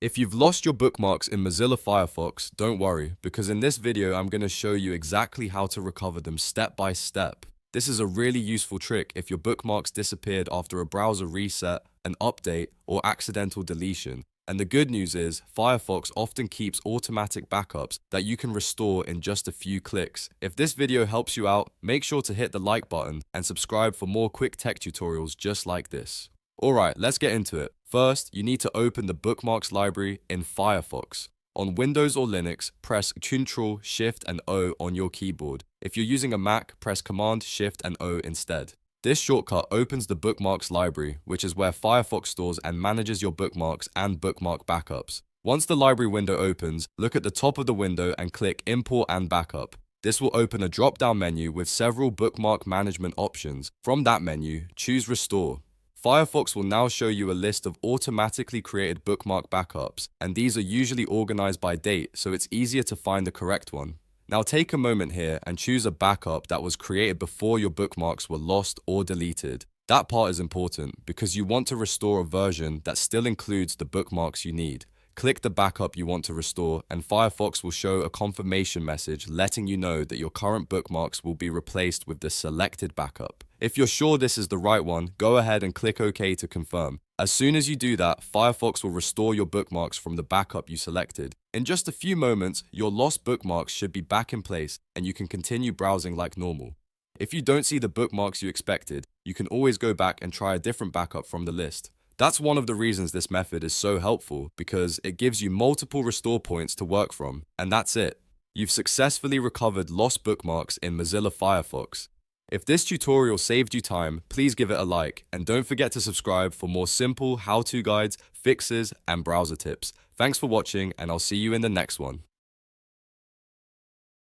If you've lost your bookmarks in Mozilla Firefox, don't worry, because in this video I'm going to show you exactly how to recover them step by step. This is a really useful trick if your bookmarks disappeared after a browser reset, an update, or accidental deletion. And the good news is, Firefox often keeps automatic backups that you can restore in just a few clicks. If this video helps you out, make sure to hit the like button and subscribe for more quick tech tutorials just like this. Alright, let's get into it. First, you need to open the Bookmarks Library in Firefox. On Windows or Linux, press Ctrl, Shift, and O on your keyboard. If you're using a Mac, press Command, Shift, and O instead. This shortcut opens the Bookmarks Library, which is where Firefox stores and manages your bookmarks and bookmark backups. Once the library window opens, look at the top of the window and click Import and Backup. This will open a drop-down menu with several bookmark management options. From that menu, choose Restore. Firefox will now show you a list of automatically created bookmark backups, and these are usually organized by date, so it's easier to find the correct one. Now take a moment here and choose a backup that was created before your bookmarks were lost or deleted. That part is important because you want to restore a version that still includes the bookmarks you need. Click the backup you want to restore, and Firefox will show a confirmation message letting you know that your current bookmarks will be replaced with the selected backup. If you're sure this is the right one, go ahead and click OK to confirm. As soon as you do that, Firefox will restore your bookmarks from the backup you selected. In just a few moments, your lost bookmarks should be back in place and you can continue browsing like normal. If you don't see the bookmarks you expected, you can always go back and try a different backup from the list. That's one of the reasons this method is so helpful, because it gives you multiple restore points to work from, and that's it. You've successfully recovered lost bookmarks in Mozilla Firefox. If this tutorial saved you time, please give it a like, and don't forget to subscribe for more simple how-to guides, fixes, and browser tips. Thanks for watching, and I'll see you in the next one.